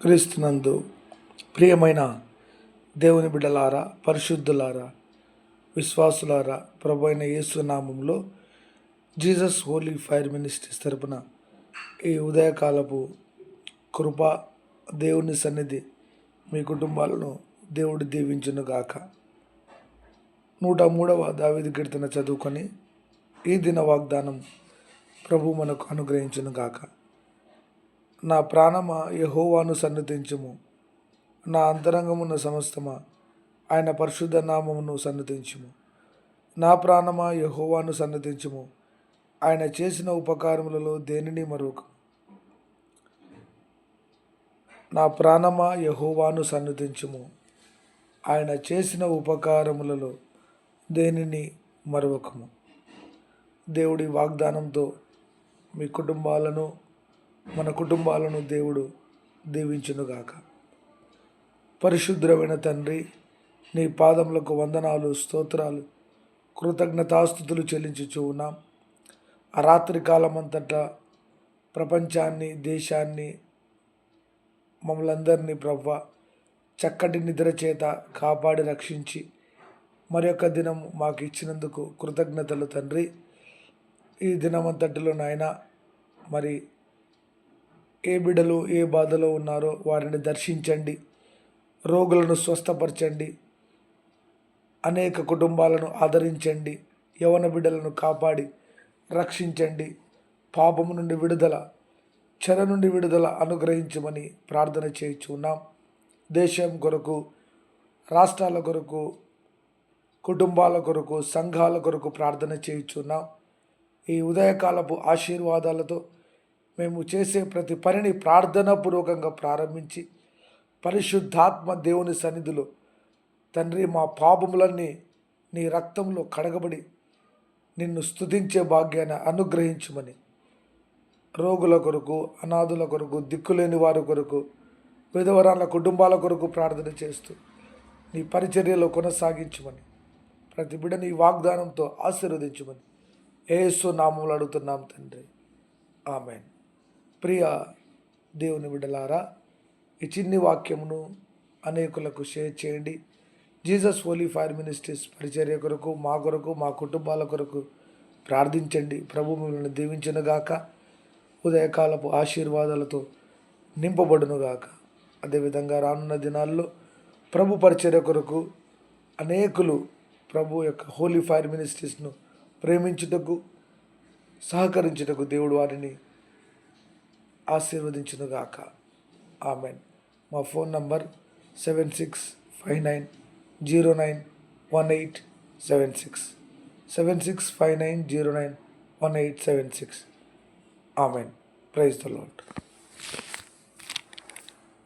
క్రీస్తునందు ప్రియమైన దేవుని బిడ్డలారా, పరిశుద్ధులారా, విశ్వాసులారా, ప్రభు అయిన యేసు నామంలో జీసస్ హోలీ ఫైర్ మినిస్ట్రీస్ తరపున ఈ ఉదయకాలపు కృప దేవుని సన్నిధి మీ కుటుంబాలను దేవుడు దీవించునుగాక. 103వ దావీదు కీర్తన చదువుకొని ఈ దిన వాగ్దానం ప్రభు మనకు అనుగ్రహించునుగాక. నా ప్రాణమా యెహోవాను సన్నుతించుము, నా అంతరంగమున్న సమస్తమా ఆయన పరిశుద్ధ నామమును సన్నుతించుము. నా ప్రాణమా యెహోవాను సన్నుతించుము, ఆయన చేసిన ఉపకారములలో దేనిని మరువకు. నా ప్రాణమా యెహోవాను సన్నుతించుము, ఆయన చేసిన ఉపకారములలో దేనిని మరువకము. దేవుడి వాగ్దానంతో మీ కుటుంబాలను, మన కుటుంబాలను దేవుడు దీవించునుగాక. పరిశుద్ధమైన తండ్రి, నీ పాదములకు వందనాలు, స్తోత్రాలు, కృతజ్ఞతాస్తుతులు చెల్లించుచూ ఉన్నాం. ఆ రాత్రి కాలమంతటా ప్రపంచాన్ని, దేశాన్ని, మమ్మల్ందరినీ ప్రవ్వ చక్కటి నిద్ర చేత కాపాడి రక్షించి మరొక దినం మాకు ఇచ్చినందుకు కృతజ్ఞతలు తండ్రి. ఈ దినమంతటిలో నాయన, మరి ఏ బిడ్డలు ఏ బాధలో ఉన్నారో వారిని దర్శించండి, రోగులను స్వస్థపరచండి, అనేక కుటుంబాలను ఆదరించండి, యవన బిడ్డలను కాపాడి రక్షించండి, పాపము నుండి విడుదల, చెర నుండి విడుదల అనుగ్రహించమని ప్రార్థన చేయుచున్నాం. దేశం కొరకు, రాష్ట్రాల కొరకు, కుటుంబాల కొరకు, సంఘాల కొరకు ప్రార్థన చేయుచున్నాం. ఈ ఉదయకాలపు ఆశీర్వాదాలతో మేము చేసే ప్రతి పనిని ప్రార్థనాపూర్వకంగా ప్రారంభించి పరిశుద్ధాత్మ దేవుని సన్నిధిలో తండ్రి మా పాపములన్నీ నీ రక్తంలో కడగబడి నిన్ను స్తుతించే భాగ్యాన్ని అనుగ్రహించమని రోగుల కొరకు, అనాథుల కొరకు, దిక్కులేని వారి కొరకు, విధవరాల కుటుంబాల కొరకు ప్రార్థన చేస్తూ నీ పరిచర్యలో కొనసాగించమని ప్రతి బిడ్డని వాగ్దానంతో ఆశీర్వదించమని యేసు నామములో అడుగుతున్నాం తండ్రి, ఆమేన్. ప్రియ దేవుని బిడ్డలారా, ఈ చిన్ని వాక్యమును అనేకులకు షేర్ చేయండి. జీసస్ హోలీ ఫైర్ మినిస్ట్రీస్ పరిచర్య కొరకు, మా కొరకు, మా కుటుంబాల కొరకు ప్రార్థించండి. ప్రభు మిమ్మల్ని దీవించునుగాక, ఉదయకాలపు ఆశీర్వాదాలతో నింపబడునుగాక. అదేవిధంగా రానున్న దినాల్లో ప్రభు పరిచర్య కొరకు అనేకులు ప్రభు యొక్క హోలీ ఫైర్ మినిస్ట్రీస్ను ప్రేమించుటకు, సహకరించుటకు దేవుడు వారిని ఆశీర్వదించునుగాక. ఆమెన్. మా phone number 7659091876 7659091876. Amen. Praise the lord.